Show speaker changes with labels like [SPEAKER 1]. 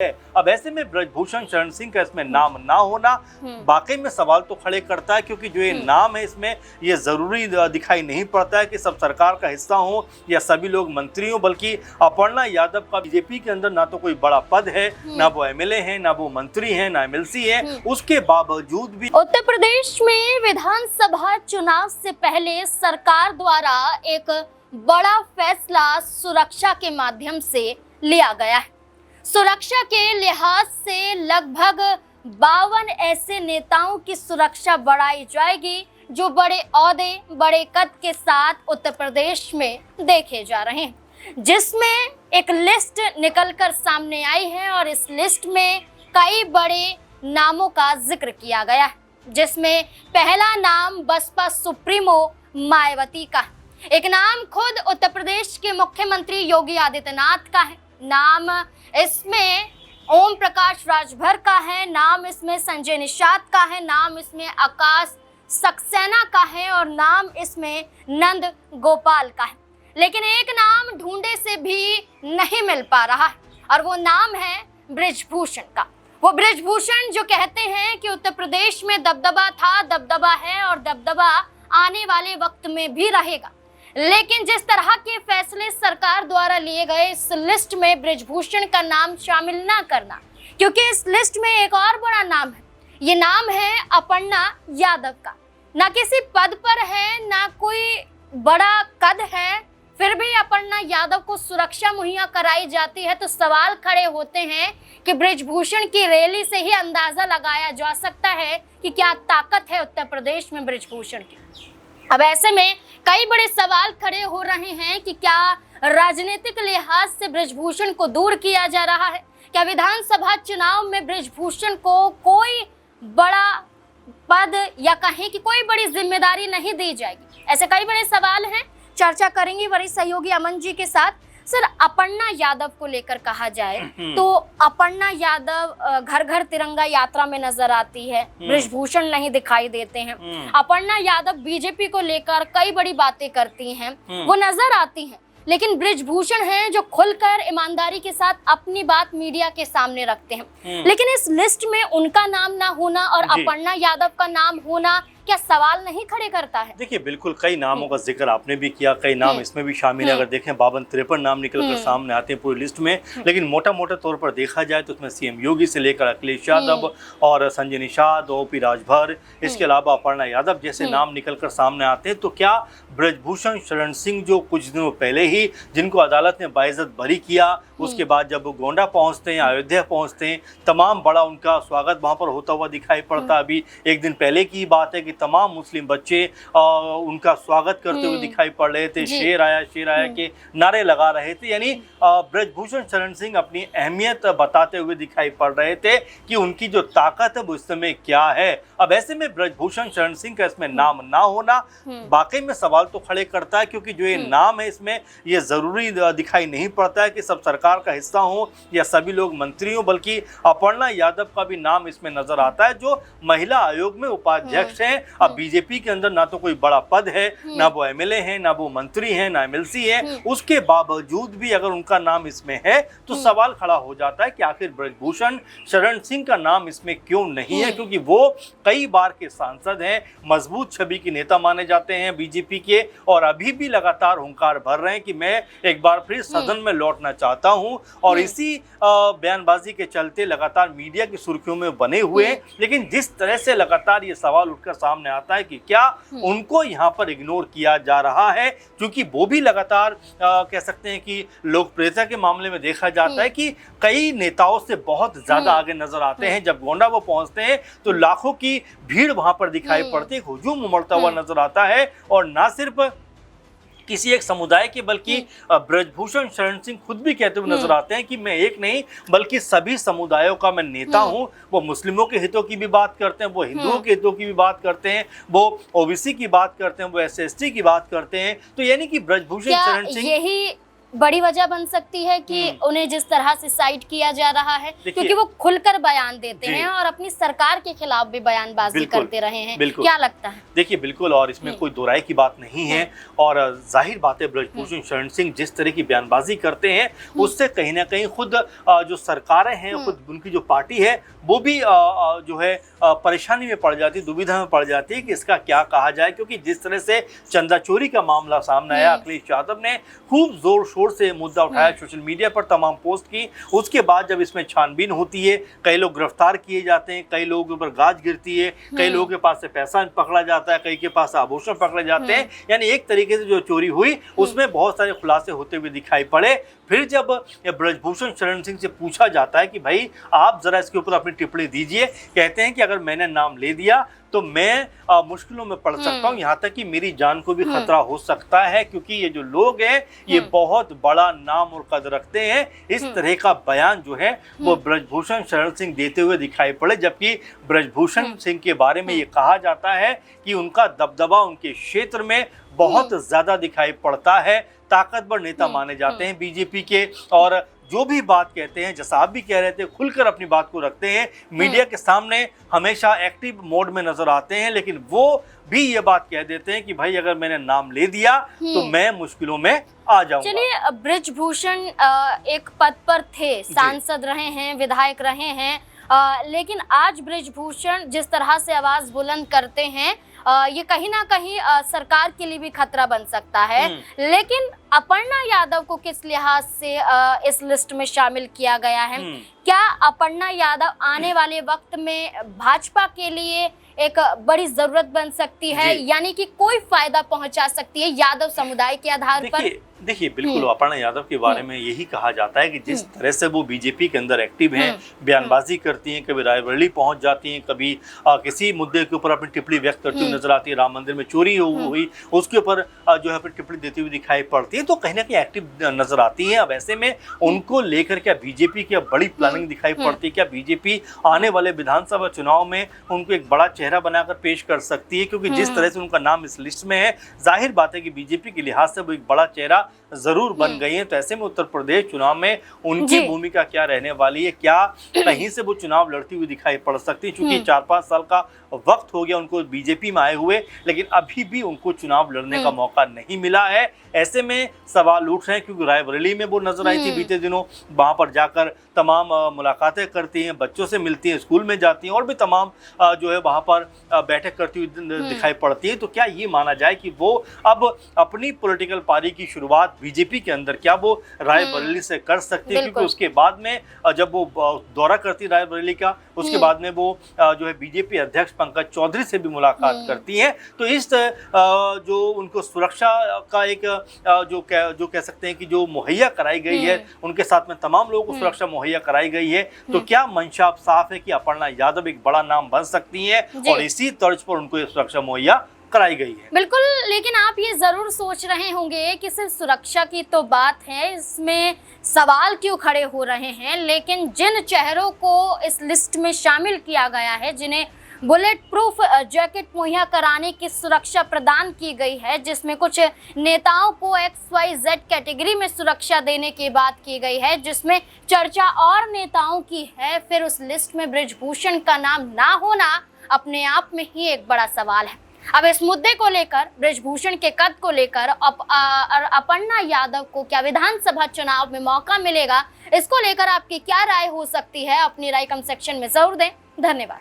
[SPEAKER 1] है। अब ऐसे में ब्रजभूषण शरण सिंह का इसमें नाम ना होना वाकई में सवाल तो खड़े करता है, क्योंकि जो ये नाम है इसमें ये जरूरी दिखाई नहीं पड़ता है कि सब सरकार का हिस्सा हो या सभी लोग मंत्री हो, बल्कि अपर्णा यादव का बीजेपी के अंदर ना तो कोई बड़ा पद है, ना वो एमएलए है, ना वो मंत्री है, ना एमएलसी है, उसके बावजूद भी
[SPEAKER 2] उत्तर प्रदेश में विधानसभा चुनाव से पहले सरकार द्वारा एक बड़ा फैसला सुरक्षा के माध्यम से लिया गया है। सुरक्षा के लिहाज से लगभग 52 ऐसे नेताओं की सुरक्षा बढ़ाई जाएगी जो बड़े ओहदे, बड़े कद के साथ उत्तर प्रदेश में देखे जा रहे हैं, जिसमें एक लिस्ट निकलकर सामने आई है और इस लिस्ट में कई बड़े नामों का जिक्र किया गया है, जिसमें पहला नाम बसपा सुप्रीमो मायावती का है। एक नाम खुद उत्तर प्रदेश के मुख्यमंत्री योगी आदित्यनाथ का है। नाम इसमें ओम प्रकाश राजभर का है, नाम इसमें संजय निषाद का है, नाम इसमें आकाश सक्सेना का है और नाम इसमें नंद गोपाल का है। लेकिन एक नाम ढूंढे से भी नहीं मिल पा रहा है और वो नाम है ब्रिजभूषण का। वो ब्रिजभूषण जो कहते हैं कि उत्तर प्रदेश में दबदबा था, दबदबा है और दबदबा आने वाले वक्त में भी रहेगा। लेकिन जिस तरह के फैसले सरकार द्वारा लिए गए, इस लिस्ट में ब्रिजभूषण का नाम शामिल ना करना, क्योंकि इस लिस्ट में एक और बड़ा नाम है। ये नाम है अपर्णा यादव का। ना किसी पद पर है, ना कोई बड़ा कद है, फिर भी अपर्णा यादव को सुरक्षा मुहैया कराई जाती है, तो सवाल खड़े होते हैं कि ब्रिजभूषण की रैली से ही अंदाजा लगाया जा सकता है कि क्या ताकत है उत्तर प्रदेश में ब्रिजभूषण की। अब ऐसे में कई बड़े सवाल खड़े हो रहे हैं कि क्या राजनीतिक लिहाज से ब्रिजभूषण को दूर किया जा रहा है, क्या विधानसभा चुनाव में ब्रिजभूषण को कोई बड़ा पद या कहें कि कोई बड़ी जिम्मेदारी नहीं दी जाएगी। ऐसे कई बड़े सवाल हैं, चर्चा करेंगे वरिष्ठ सहयोगी अमन जी के साथ। सर, अपर्णा यादव को लेकर कहा जाए तो अपर्णा यादव घर घर तिरंगा यात्रा में नजर आती है, ब्रिजभूषण नहीं दिखाई देते हैं। अपर्णा यादव बीजेपी को लेकर कई बड़ी बातें करती हैं, वो नजर आती हैं, लेकिन ब्रिजभूषण हैं जो खुलकर ईमानदारी के साथ अपनी बात मीडिया के सामने रखते हैं। लेकिन इस लिस्ट में उनका नाम ना होना और अपर्णा यादव का नाम होना क्या सवाल नहीं खड़े करता है?
[SPEAKER 1] देखिए, बिल्कुल कई नामों का जिक्र आपने भी किया, कई नाम इसमें भी शामिल है। अगर देखें 52-53 नाम निकल कर सामने आते हैं पूरी लिस्ट में, लेकिन मोटा मोटा तौर पर देखा जाए तो उसमें सीएम योगी से लेकर अखिलेश यादव और संजय निषाद, ओपी राजभर, इसके अलावा अपर्णा यादव जैसे नाम निकल कर सामने आते हैं। तो क्या ब्रजभूषण शरण सिंह, जो कुछ दिनों पहले ही जिनको अदालत ने बाइज्जत बरी किया, उसके बाद जब वो गोंडा पहुंचते हैं, अयोध्या पहुंचते हैं, तमाम बड़ा उनका स्वागत वहां पर होता हुआ दिखाई पड़ता है। अभी एक दिन पहले की बात है कि तमाम मुस्लिम बच्चे उनका स्वागत करते हुए दिखाई पड़ रहे थे, शेर आया के नारे लगा रहे थे। यानी ब्रजभूषण शरण सिंह अपनी अहमियत बताते हुए दिखाई पड़ रहे थे कि उनकी जो ताकत है वो इस समय क्या है। अब ऐसे में ब्रजभूषण शरण सिंह का इसमें नाम ना होना वाकई में सवाल तो खड़े करता है, क्योंकि जो ये नाम है इसमें ये जरूरी दिखाई नहीं पड़ता है कि सब सरकार का हिस्सा हो या सभी लोग मंत्री हो, बल्कि अपर्णा यादव का भी नाम इसमें नजर आता है, जो महिला आयोग में उपाध्यक्ष हैं। अब बीजेपी के अंदर ना तो कोई बड़ा पद है, ना वो एमएलए है, ना वो मंत्री है, ना एमएलसी है, उसके बावजूद भी अगर उनका नाम इसमें है तो सवाल खड़ा हो जाता है कि आखिर ब्रजभूषण शरण सिंह का नाम इसमें क्यों नहीं है, क्योंकि वो कई बार के सांसद हैं, मजबूत छवि के नेता माने जाते हैं बीजेपी के, और अभी भी लगातार हुंकार भर रहे हैं कि मैं एक बार फिर सदन में लौटना चाहता हूं, और इसी बयानबाजी के चलते लगातार मीडिया की सुर्खियों में बने हुए हैं। लेकिन जिस तरह से लगातार ये सवाल उठकर सामने आता है कि क्या उनको यहाँ पर इग्नोर किया जा रहा है, क्योंकि वो भी लगातार कह सकते हैं कि लोकप्रियता के मामले में देखा जाता है कि कई नेताओं से बहुत ज्यादा आगे नजर आते हैं। जब गोंडा वो पहुंचते हैं तो लाखों की भीड़ वहां पर दिखाई पड़ती है, हुजूम उमड़ता हुआ नजर आता है, और ना सिर्फ किसी एक समुदाय के, बल्कि ब्रजभूषण शरण सिंह खुद भी कहते हुए नजर आते हैं कि मैं एक नहीं बल्कि सभी समुदायों का मैं नेता हूं। वो मुस्लिमों के हितों की भी बात करते हैं, वो हिंदुओं के हितों की भी बात करते हैं, वो ओबीसी की बात करते हैं, वो एससी/एसटी की बात करते हैं। तो यानी कि ब्रजभूषण शरण सिंह,
[SPEAKER 2] बड़ी वजह बन सकती है कि उन्हें जिस तरह से साइड किया जा रहा है, क्योंकि वो खुलकर बयान देते हैं और अपनी सरकार के खिलाफ भी बयानबाजी करते रहे हैं। क्या लगता है?
[SPEAKER 1] देखिए बिल्कुल, और इसमें कोई दो राय की बात नहीं है, और जाहिर बात है ब्रजभूषण शरण सिंह जिस तरह की बयानबाजी करते हैं उससे कहीं ना कहीं खुद जो सरकारें हैं, खुद उनकी जो पार्टी है वो भी जो है परेशानी में पड़ जाती, दुविधा में पड़ जाती है कि इसका क्या कहा जाए, क्योंकि जिस तरह से चंदा चोरी का मामला सामने आया, अखिलेश यादव ने खूब जोर शोर से मुद्दा उठाया, सोशल मीडिया पर तमाम पोस्ट की। उसके बाद जब इसमें छानबीन होती है, कई लोग गिरफ्तार किए जाते हैं, कई लोगों के ऊपर गाज गिरती है, कई लोगों के पास से पैसा पकड़ा जाता है, कई के पास आभूषण पकड़े जाते हैं। यानी एक तरीके से जो चोरी हुई उसमें बहुत सारे खुलासे होते हुए दिखाई पड़े। फिर जब ब्रजभूषण शरण सिंह से पूछा जाता है कि भाई आप जरा इसके ऊपर अपनी टिप्पणी दीजिए, कहते हैं कि अगर मैंने नाम ले दिया तो मैं मुश्किलों में पड़ सकता हूँ, यहाँ तक कि मेरी जान को भी खतरा हो सकता है, क्योंकि ये जो लोग हैं ये बहुत बड़ा नाम और कदर रखते हैं। इस तरह का बयान जो है वो ब्रजभूषण शरण सिंह देते हुए दिखाई पड़े, जबकि ब्रजभूषण सिंह के बारे में ये कहा जाता है कि उनका दबदबा उनके क्षेत्र में बहुत ज्यादा दिखाई पड़ता है, ताकतवर नेता माने जाते हैं बीजेपी के, और जो भी बात कहते हैं, जैसा आप भी कह रहे थे, खुलकर अपनी बात को रखते हैं, मीडिया के सामने हमेशा एक्टिव मोड में नजर आते हैं, लेकिन वो भी ये बात कह देते हैं कि भाई अगर मैंने नाम ले दिया तो मैं मुश्किलों में आ जाऊंगा।
[SPEAKER 2] चलिए, ब्रजभूषण एक पद पर थे, सांसद रहे हैं, विधायक रहे हैं, लेकिन आज ब्रजभूषण जिस तरह से आवाज बुलंद करते हैं ये कहीं ना कहीं सरकार के लिए भी खतरा बन सकता है। लेकिन अपर्णा यादव को किस लिहाज से इस लिस्ट में शामिल किया गया है? क्या अपर्णा यादव आने वाले वक्त में भाजपा के लिए एक बड़ी जरूरत बन सकती है, यानी कि कोई फायदा पहुंचा सकती है यादव समुदाय के आधार पर?
[SPEAKER 1] देखिए बिल्कुल, अपर्णा यादव के बारे में यही कहा जाता है कि जिस तरह से वो बीजेपी के अंदर एक्टिव हैं, बयानबाजी करती हैं, कभी रायबरेली पहुंच जाती हैं, कभी किसी मुद्दे के ऊपर अपनी टिप्पणी व्यक्त करती हुई नजर आती है, राम मंदिर में चोरी हुई उसके ऊपर जो है अपनी टिप्पणी देती हुई दिखाई पड़ती है, तो कहीं ना कहीं एक्टिव नजर आती है। अब ऐसे में उनको लेकर क्या बीजेपी की बड़ी प्लानिंग दिखाई पड़ती है? क्या बीजेपी आने वाले विधानसभा चुनाव में उनको एक बड़ा चेहरा बनाकर पेश कर सकती है? क्योंकि जिस तरह से उनका नाम इस लिस्ट में है, जाहिर बात है कि बीजेपी के लिहाज से वो एक बड़ा चेहरा जरूर बन गई है। तो ऐसे में उत्तर प्रदेश चुनाव में उनकी भूमिका क्या रहने वाली है? क्या कहीं से वो चुनाव लड़ती हुई दिखाई पड़ सकती है? क्योंकि 4-5 साल का वक्त हो गया उनको बीजेपी में आए हुए, लेकिन अभी भी उनको चुनाव लड़ने का मौका नहीं मिला है। ऐसे में सवाल उठ रहे हैं, क्योंकि रायबरेली में वो नजर आई थी बीते दिनों, वहां पर जाकर तमाम मुलाकातें करती हैं, बच्चों से मिलती हैं, स्कूल में जाती हैं, और भी तमाम जो है वहां पर बैठक करती हुई दिखाई पड़ती है। तो क्या ये माना जाए कि वो अब अपनी पॉलिटिकल पारी की शुरुआत बीजेपी के अंदर क्या वो रायबरेली से कर सकती है? क्योंकि उसके बाद में जब वो दौरा करती रायबरेली का, उसके बाद में वो जो है बीजेपी अध्यक्ष पंकज चौधरी से भी मुलाकात करती हैं। तो इस जो उनको सुरक्षा का एक जो कह सकते हैं कि जो मुहैया कराई गई है, उनके साथ में तमाम लोगों को सुरक्षा मुहैया कराई गई है, तो क्या मंशा अब साफ है कि अपर्णा यादव एक बड़ा नाम बन सकती हैं और इसी तर्ज पर उनको सुरक्षा मुहैया कराई गई है?
[SPEAKER 2] बिल्कुल, लेकिन आप ये जरूर सोच रहे होंगे कि सिर्फ सुरक्षा की तो बात है, इसमें सवाल क्यों खड़े हो रहे हैं? लेकिन जिन चेहरों को इस लिस्ट में शामिल किया गया है, जिन्हें बुलेट प्रूफ जैकेट मुहैया कराने की सुरक्षा प्रदान की गई है, जिसमें कुछ नेताओं को XYZ कैटेगरी में सुरक्षा देने की बात की गई है, जिसमें चर्चा और नेताओं की है, फिर उस लिस्ट में ब्रजभूषण का नाम ना होना अपने आप में ही एक बड़ा सवाल है। अब इस मुद्दे को लेकर, ब्रजभूषण के कद को लेकर अपर्णा यादव को क्या विधानसभा चुनाव में मौका मिलेगा, इसको लेकर आपकी क्या राय हो सकती है? अपनी राय कमेंट सेक्शन में जरूर दें। धन्यवाद।